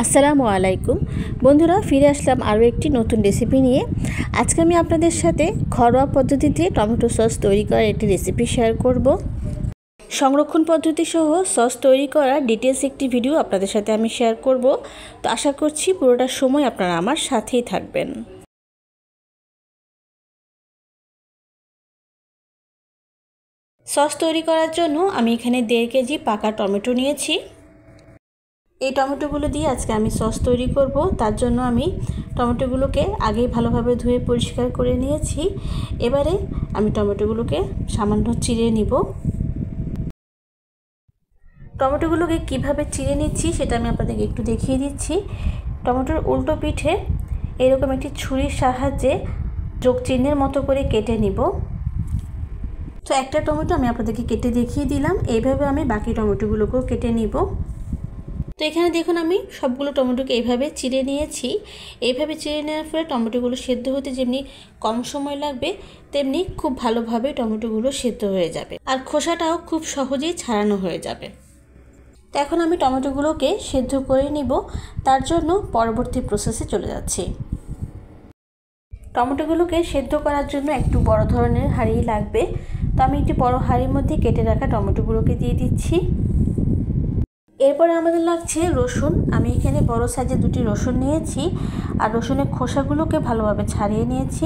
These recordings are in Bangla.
আসসালামু আলাইকুম বন্ধুরা, ফিরে আসলাম আরও একটি নতুন রেসিপি নিয়ে। আজকে আমি আপনাদের সাথে ঘরোয়া পদ্ধতিতে টমেটো সস তৈরি করার একটি রেসিপি শেয়ার করব। সংরক্ষণ পদ্ধতি সহ সস তৈরি করার ডিটেলস একটি ভিডিও আপনাদের সাথে আমি শেয়ার করব। তো আশা করছি পুরোটা সময় আপনারা আমার সাথেই থাকবেন। সস তৈরি করার জন্য আমি এখানে 1.5 কেজি পাকা টমেটো নিয়েছি। এই টমেটোগুলো দিয়ে আজকে আমি সস তৈরি করব। তার জন্য আমি টমেটোগুলোকে আগেই ভালোভাবে ধুয়ে পরিষ্কার করে নিয়েছি। এবারে আমি টমেটোগুলোকে সামান্য চিড়ে নিব। টমেটোগুলোকে কিভাবে চিড়ে নিচ্ছি সেটা আমি আপনাদেরকে একটু দেখিয়ে দিচ্ছি। টমেটোর উল্টো পিঠে এরকম একটি ছুরির সাহায্যে যোগ চিহ্নের মতো করে কেটে নিব। তো একটা টমেটো আমি আপনাদেরকে কেটে দেখিয়ে দিলাম। এইভাবে আমি বাকি টমেটোগুলোকেও কেটে নিব। তো এখানে দেখুন আমি সবগুলো টমেটোকে এইভাবে চিড়ে নিয়েছি। এইভাবে চিড়ে নেওয়ার ফলে টমেটোগুলো সেদ্ধ হতে যেমনি কম সময় লাগবে, তেমনি খুব ভালোভাবে টমেটোগুলো সেদ্ধ হয়ে যাবে আর খোসাটাও খুব সহজেই ছাড়ানো হয়ে যাবে। তো এখন আমি টমেটোগুলোকে সেদ্ধ করে নিব। তার জন্য পরবর্তী প্রসেসে চলে যাচ্ছি। টমেটোগুলোকে সেদ্ধ করার জন্য একটু বড় ধরনের হাঁড়ি লাগবে। তো আমি একটি বড় হাঁড়ির মধ্যে কেটে রাখা টমেটোগুলোকে দিয়ে দিচ্ছি। এরপরে আমাদের লাগছে রসুন। আমি এখানে বড় সাইজের 2টি রসুন নিয়েছি আর রসুনের খোসাগুলোকে ভালোভাবে ছাড়িয়ে নিয়েছি।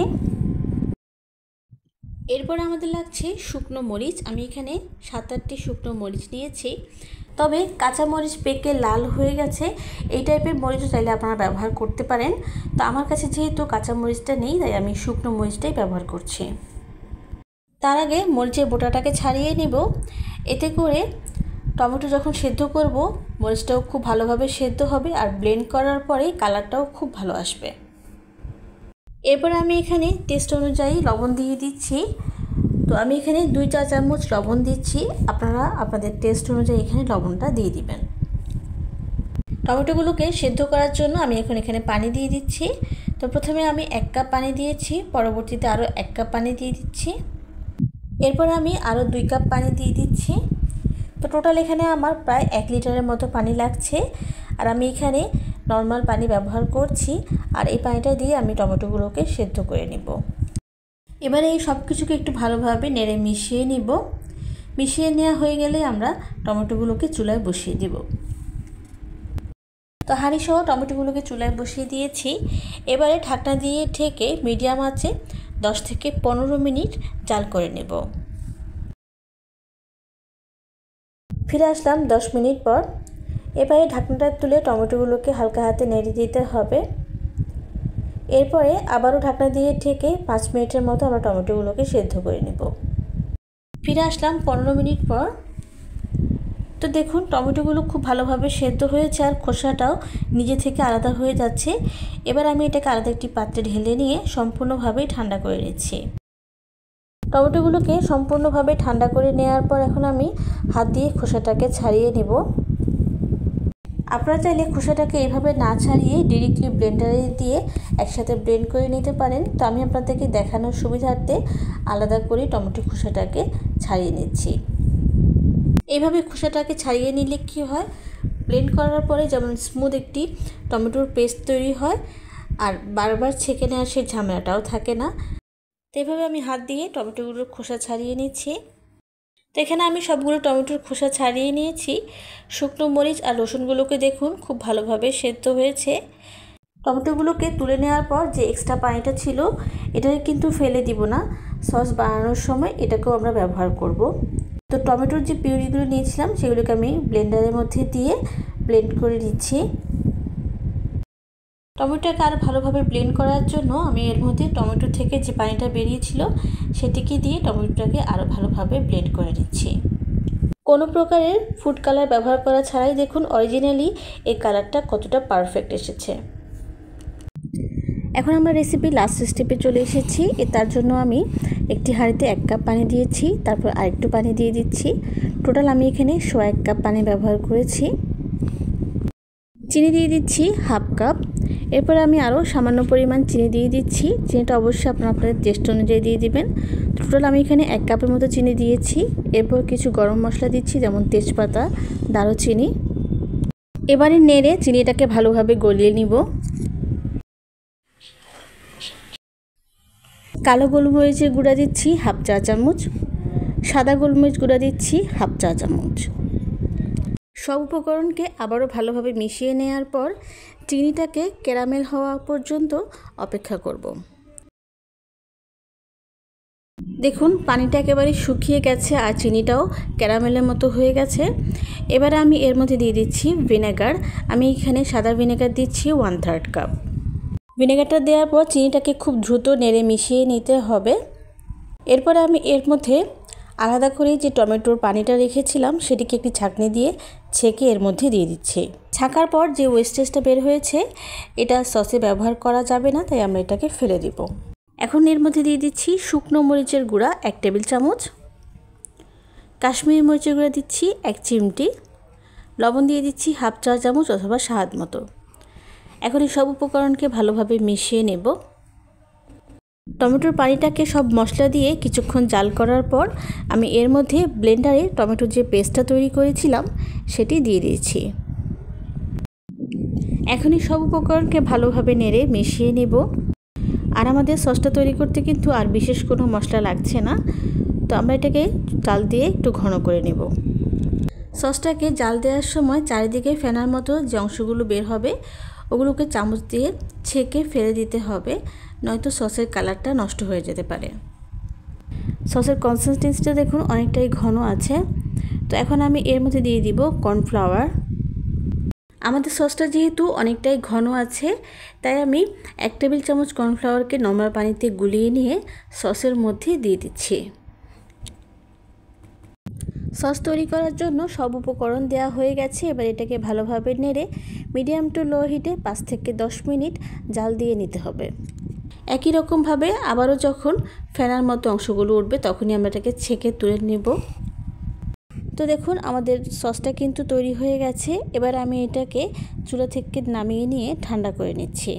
এরপরে আমাদের লাগছে শুকনো মরিচ। আমি এখানে 7-8টি শুকনো মরিচ নিয়েছি। তবে কাঁচা মরিচ পেকে লাল হয়ে গেছে, এই টাইপের মরিচও চাইলে আপনারা ব্যবহার করতে পারেন। তো আমার কাছে যেহেতু কাঁচা মরিচটা নেই, তাই আমি শুকনো মরিচটাই ব্যবহার করছি। তার আগে মরিচের বোটাটাকে ছাড়িয়ে নিব। এতে করে টমেটো যখন সেদ্ধ করব, মরিচটাও খুব ভালোভাবে সেদ্ধ হবে আর ব্লেন্ড করার পরে কালারটাও খুব ভালো আসবে। এরপরে আমি এখানে টেস্ট অনুযায়ী লবণ দিয়ে দিচ্ছি। তো আমি এখানে 2 চা চামচ লবণ দিচ্ছি। আপনারা আপনাদের টেস্ট অনুযায়ী এখানে লবণটা দিয়ে দিবেন। টমেটোগুলোকে সেদ্ধ করার জন্য আমি এখন এখানে পানি দিয়ে দিচ্ছি। তো প্রথমে আমি 1 কাপ পানি দিয়েছি, পরবর্তীতে আরও 1 কাপ পানি দিয়ে দিচ্ছি। এরপর আমি আরও 2 কাপ পানি দিয়ে দিচ্ছি। তো টোটাল এখানে আমার প্রায় 1 লিটারের মতো পানি লাগছে। আর আমি এখানে নর্মাল পানি ব্যবহার করছি আর এই পানিটা দিয়ে আমি টমেটোগুলোকে সেদ্ধ করে নিব। এবারে এই সব কিছুকে একটু ভালোভাবে নেড়ে মিশিয়ে নিব। মিশিয়ে নেওয়া হয়ে গেলে আমরা টমেটোগুলোকে চুলায় বসিয়ে দেব। তো হাঁড়ি সহ টমেটোগুলোকে চুলায় বসিয়ে দিয়েছি। এবারে ঢাকনা দিয়ে ঢেকে মিডিয়াম আঁচে 10 থেকে 15 মিনিট জাল করে নেব। ফিরে আসলাম 10 মিনিট পর। এবারে ঢাকনাটা তুলে টমেটোগুলোকে হালকা হাতে নেড়ে দিতে হবে। এরপরে আবারও ঢাকনা দিয়ে ঢেকে 5 মিনিটের মতো আমরা টমেটোগুলোকে সেদ্ধ করে নেব। ফিরে আসলাম 15 মিনিট পর। তো দেখুন টমেটোগুলো খুব ভালোভাবে সেদ্ধ হয়েছে আর খোসাটাও নিজে থেকে আলাদা হয়ে যাচ্ছে। এবার আমি এটাকে আলাদা একটি পাত্রে ঢেলে নিয়ে সম্পূর্ণভাবেই ঠান্ডা করে নিচ্ছি। টমেটোগুলোকে সম্পূর্ণভাবে ঠান্ডা করে নেওয়ার পর এখন আমি হাত দিয়ে খোসাটাকে ছাড়িয়ে নেব। আপনারা চাইলে খোসাটাকে এইভাবে না ছাড়িয়ে ডিরেক্টলি ব্লেন্ডারে দিয়ে একসাথে ব্লেন্ড করে নিতে পারেন। তো আমি আপনাদেরকে দেখানোর সুবিধার্থে আলাদা করে টমেটো খোসাটাকে ছাড়িয়ে নিচ্ছি। এইভাবে খোসাটাকে ছাড়িয়ে নিলে কি হয়, ব্লেন্ড করার পরে যেমন স্মুথ একটি টমেটোর পেস্ট তৈরি হয় আর বারবার ছেঁকে নেওয়ার সেই ঝামেলাটাও থাকে না। তো এইভাবে আমি হাত দিয়ে টমেটোগুলোর খোসা ছাড়িয়ে নিচ্ছি। তো এখানে আমি সবগুলো টমেটোর খোসা ছাড়িয়ে নিয়েছি। শুকনো মরিচ আর রসুনগুলোকে দেখুন খুব ভালোভাবে সেদ্ধ হয়েছে। টমেটোগুলোকে তুলে নেওয়ার পর যে এক্সট্রা পানিটা ছিল এটাকে কিন্তু ফেলে দিব না। সস বানানোর সময় এটাকেও আমরা ব্যবহার করব। তো টমেটোর যে পিউরিগুলো নিয়েছিলাম সেগুলোকে আমি ব্লেন্ডারের মধ্যে দিয়ে ব্লেন্ড করে দিচ্ছি। টমেটোটাকে আরও ভালোভাবে ব্লেন্ড করার জন্য আমি এর মধ্যে টমেটো থেকে যে পানিটা বেরিয়েছিল সেটিকে দিয়ে টমেটোটাকে আরও ভালোভাবে ব্লেন্ড করে নিচ্ছি। কোনো প্রকারের ফুড কালার ব্যবহার করা ছাড়াই দেখুন অরিজিনালি এই কালারটা কতটা পারফেক্ট এসেছে। এখন আমরা রেসিপি লাস্ট স্টেপে চলে এসেছি। তার জন্য আমি একটি হাঁড়িতে 1 কাপ পানি দিয়েছি, তারপর আরেকটু পানি দিয়ে দিচ্ছি। টোটাল আমি এখানে 1 কাপ পানি ব্যবহার করেছি। চিনি দিয়ে দিচ্ছি 1/2 কাপ। এরপর আমি আরও সামান্য পরিমাণ চিনি দিয়ে দিচ্ছি। চিনিটা অবশ্যই আপনাদের টেস্ট অনুযায়ী দিয়ে দিবেন। টোটাল আমি এখানে 1 কাপের মতো চিনি দিয়েছি। এরপর কিছু গরম মশলা দিচ্ছি, যেমন তেজপাতা, দারুচিনি। এবারে নেড়ে চিনিটাকে ভালোভাবে গলিয়ে নিব। কালো গোলমরিচের গুঁড়া দিচ্ছি হাফ চা চামচ, সাদা গোলমরিচ গুঁড়া দিচ্ছি হাফ চা চামচ। সব উপকরণকে আবারও ভালোভাবে মিশিয়ে নেওয়ার পর চিনিটাকে ক্যারামেল হওয়া পর্যন্ত অপেক্ষা করব। দেখুন পানিটা একেবারে শুকিয়ে গেছে আর চিনিটাও ক্যারামেলের মতো হয়ে গেছে। এবারে আমি এর মধ্যে দিয়ে দিচ্ছি ভিনেগার। আমি এখানে সাদা ভিনেগার দিচ্ছি 1/3 কাপ। ভিনেগারটা দেওয়ার পর চিনিটাকে খুব দ্রুত নেড়ে মিশিয়ে নিতে হবে। এরপরে আমি এর মধ্যে আলাদা করে যে টমেটোর পানিটা রেখেছিলাম সেটিকে একটি ছাঁকনি দিয়ে ছেঁকে এর মধ্যে দিয়ে দিচ্ছি। ছাঁকার পর যে ওয়েস্টেজটা বের হয়েছে এটা সসে ব্যবহার করা যাবে না, তাই আমরা এটাকে ফেলে দিব। এখন এর মধ্যে দিয়ে দিচ্ছি শুকনো মরিচের গুঁড়া 1 টেবিল চামচ, কাশ্মীরি মরিচের গুঁড়া দিচ্ছি 1 চিমটি, লবণ দিয়ে দিচ্ছি হাফ চা চামচ অথবা স্বাদ মতো। এখন এই সব উপকরণকে ভালোভাবে মিশিয়ে নেব। টমেটোর পানিটাকে সব মশলা দিয়ে কিছুক্ষণ জাল করার পর আমি এর মধ্যে ব্লেন্ডারে টমেটোর যে পেস্টটা তৈরি করেছিলাম সেটি দিয়ে দিয়েছি। এখন এই সব উপকরণকে ভালোভাবে নেড়ে মিশিয়ে নেব। আর আমাদের সসটা তৈরি করতে কিন্তু আর বিশেষ কোনো মশলা লাগছে না, তো আমরা এটাকে জাল দিয়ে একটু ঘন করে নেব। সসটাকে জাল দেওয়ার সময় চারিদিকে ফেনার মতো যে অংশগুলো বের হবে ওগুলোকে চামচ দিয়ে ছেঁকে ফেলে দিতে হবে, নয়তো সসের কালারটা নষ্ট হয়ে যেতে পারে। সসের কনসিস্টেন্সিটা দেখুন অনেকটাই ঘন আছে। তো এখন আমি এর মধ্যে দিয়ে দিব কর্নফ্লাওয়ার। আমাদের সসটা যেহেতু অনেকটাই ঘন আছে তাই আমি 1 টেবিল চামচ কর্নফ্লাওয়ারকে নরমাল পানিতে গুলিয়ে নিয়ে সসের মধ্যে দিয়ে দিচ্ছি। সস তৈরি করার জন্য সব উপকরণ দেওয়া হয়ে গেছে। এবার এটাকে ভালোভাবে নেড়ে মিডিয়াম টু লো হিটে 5 থেকে 10 মিনিট জাল দিয়ে নিতে হবে। একই রকমভাবে আবারও যখন ফেনার মতো অংশগুলো উঠবে তখনই আমরা এটাকে ছেঁকে তুলে নেব। তো দেখুন আমাদের সসটা কিন্তু তৈরি হয়ে গেছে। এবার আমি এটাকে চুলা থেকে নামিয়ে নিয়ে ঠান্ডা করে নিচ্ছি।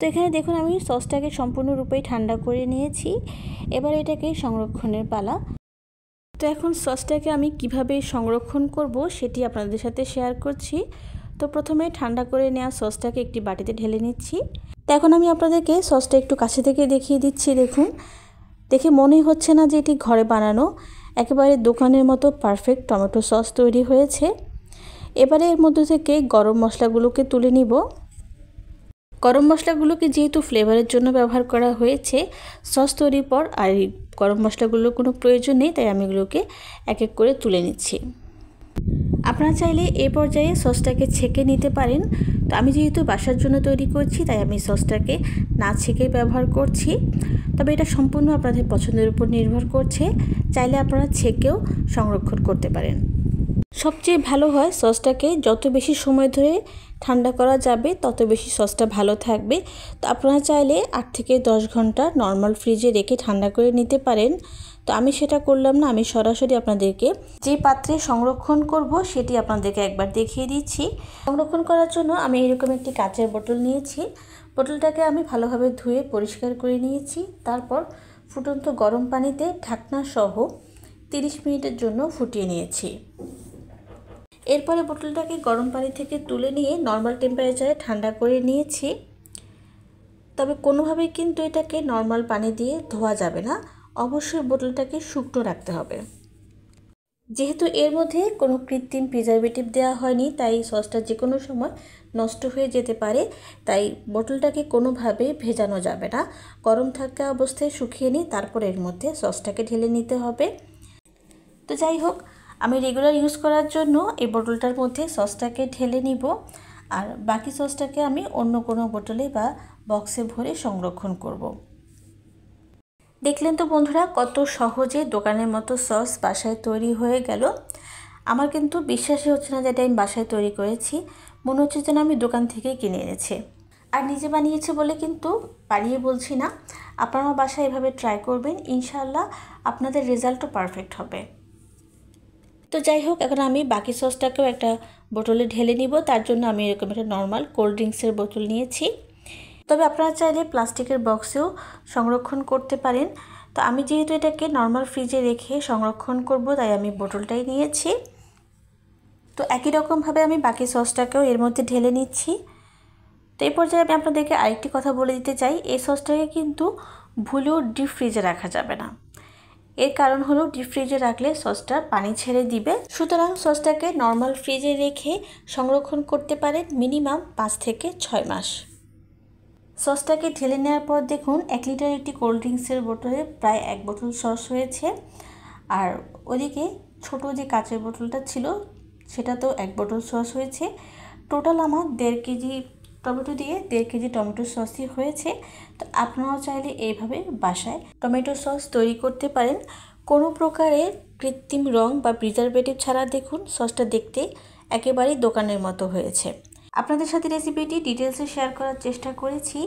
তো এখানে দেখুন আমি সসটাকে সম্পূর্ণরূপেই ঠান্ডা করে নিয়েছি। এবার এটাকে সংরক্ষণের পালা। তো এখন সসটাকে আমি কিভাবে সংরক্ষণ করব সেটি আপনাদের সাথে শেয়ার করছি। তো প্রথমে ঠান্ডা করে নেওয়া সসটাকে একটি বাটিতে ঢেলে নিচ্ছি। তো এখন আমি আপনাদেরকে সসটা একটু কাছে থেকে দেখিয়ে দিচ্ছি। দেখুন, দেখে মনেই হচ্ছে না যে এটি ঘরে বানানো, একেবারে দোকানের মতো পারফেক্ট টমেটো সস তৈরি হয়েছে। এবারে এর মধ্যে থেকে গরম মশলাগুলোকে তুলে নিব। গরম মশলাগুলোকে যেহেতু ফ্লেভারের জন্য ব্যবহার করা হয়েছে সস তৈরির পর, আর এই গরম মশলাগুলোর কোনো প্রয়োজন নেই, তাই আমি এগুলোকে এক এক করে তুলে নিচ্ছি। আপনারা চাইলে এই পর্যায়ে সসটাকে ছেঁকে নিতে পারেন। তো আমি যেহেতু বাসার জন্য তৈরি করছি তাই আমি সসটাকে না ছেঁকে ব্যবহার করছি। তবে এটা সম্পূর্ণ আপনাদের পছন্দের উপর নির্ভর করছে, চাইলে আপনারা ছেঁকেও সংরক্ষণ করতে পারেন। সবচেয়ে ভালো হয় সসটাকে যত বেশি সময় ধরে ঠান্ডা করা যাবে তত বেশি সসটা ভালো থাকবে। তো আপনারা চাইলে 8 থেকে 10 ঘন্টা নর্মাল ফ্রিজে রেখে ঠান্ডা করে নিতে পারেন। তো আমি সেটা করলাম না, আমি সরাসরি আপনাদেরকে যে পাত্রে সংরক্ষণ করব সেটি আপনাদেরকে একবার দেখিয়ে দিচ্ছি। সংরক্ষণ করার জন্য আমি এরকম একটি কাচের বোতল নিয়েছি। বোতলটাকে আমি ভালোভাবে ধুয়ে পরিষ্কার করে নিয়েছি। তারপর ফুটন্ত গরম পানিতে ঢাকনা সহ 30 মিনিটের জন্য ফুটিয়ে নিয়েছি। এরপরে বোতলটাকে গরম পানি থেকে তুলে নিয়ে নর্মাল টেম্পারেচারে ঠান্ডা করে নিয়েছি। তবে কোনোভাবেই কিন্তু এটাকে নর্মাল পানি দিয়ে ধোয়া যাবে না, অবশ্যই বোতলটাকে শুকনো রাখতে হবে। যেহেতু এর মধ্যে কোনো কৃত্রিম প্রিজারভেটিভ দেওয়া হয়নি তাই সসটা যে কোনো সময় নষ্ট হয়ে যেতে পারে, তাই বোতলটাকে কোনোভাবেই ভেজানো যাবে না। গরম থাকা অবস্থায় শুকিয়ে নিয়ে তারপর এর মধ্যে সসটাকে ঢেলে নিতে হবে। তো যাই হোক, আমি রেগুলার ইউজ করার জন্য এই বোতলটার মধ্যে সসটাকে ঢেলে নিব, আর বাকি সসটাকে আমি অন্য কোনো বোতলে বা বক্সে ভরে সংরক্ষণ করব। দেখলেন তো বন্ধুরা কত সহজে দোকানের মতো সস বাসায় তৈরি হয়ে গেল। আমার কিন্তু বিশ্বাসই হচ্ছে না যে এটা আমি বাসায় তৈরি করেছি, মনে হচ্ছে যেন আমি দোকান থেকেই কিনে এনেছি। আর নিজে বানিয়েছে বলে কিন্তু বানিয়ে বলছি না, আপনারা বাসায় এভাবে ট্রাই করবেন, ইনশাআল্লাহ আপনাদের রেজাল্টও পারফেক্ট হবে। তো যাই হোক, এখন আমি বাকি সসটাকেও একটা বোতলে ঢেলে নিব। তার জন্য আমি এরকম একটা নর্মাল কোল্ড ড্রিঙ্কসের বোতল নিয়েছি। তবে আপনারা চাইলে প্লাস্টিকের বক্সেও সংরক্ষণ করতে পারেন। তো আমি যেহেতু এটাকে নর্মাল ফ্রিজে রেখে সংরক্ষণ করব তাই আমি বোতলটাই নিয়েছি। তো একই রকমভাবে আমি বাকি সসটাকেও এর মধ্যে ঢেলে নিচ্ছি। তো এই পর্যায়ে আমি আপনাদেরকে আরেকটি কথা বলে দিতে চাই, এই সসটাকে কিন্তু ভুলেও ডিপ ফ্রিজে রাখা যাবে না। এর কারণ হলো ডিপ ফ্রিজে রাখলে সসটা পানি ছেড়ে দিবে। সুতরাং সসটাকে নর্মাল ফ্রিজে রেখে সংরক্ষণ করতে পারেন মিনিমাম 5 থেকে 6 মাস। সসটাকে ঢেলে নেওয়ার পর দেখুন 1 লিটার একটি কোল্ড ড্রিঙ্কসের বোতলে প্রায় 1 বোতল সস হয়েছে। আর ওদিকে ছোট যে কাচের বোতলটা ছিল সেটাতেও 1 বোতল সস হয়েছে। টোটাল আমার 1.5 কেজি টমেটো দিয়ে 1.5 কেজি টমেটো সসই হয়েছে। তো আপনারাও চাইলে এইভাবে বাসায় টমেটো সস তৈরি করতে পারেন কোনো প্রকারের কৃত্রিম রং বা প্রিজারভেটিভ ছাড়া। দেখুন সসটা দেখতে একেবারেই দোকানের মতো হয়েছে। আপনাদের সাথে রেসিপিটি ডিটেলসে শেয়ার করার চেষ্টা করেছি।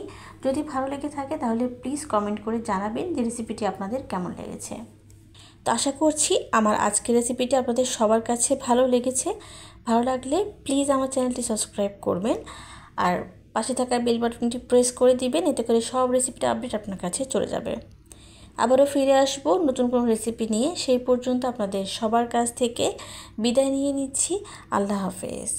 যদি ভালো লেগে থাকে তাহলে প্লিজ কমেন্ট করে জানাবেন যে রেসিপিটি আপনাদের কেমন লেগেছে। তো আশা করছি আমার আজকের রেসিপিটি আপনাদের সবার কাছে ভালো লেগেছে। ভালো লাগলে প্লিজ আমার চ্যানেলটি সাবস্ক্রাইব করবেন আর পাশে থাকা বেল বাটনটি প্রেস করে দিবেন, এতে করে সব রেসিপিটা আপডেট আপনার কাছে চলে যাবে। আবারও ফিরে আসব নতুন কোনো রেসিপি নিয়ে। সেই পর্যন্ত আপনাদের সবার কাছ থেকে বিদায় নিয়ে নিচ্ছি। আল্লাহ হাফেজ।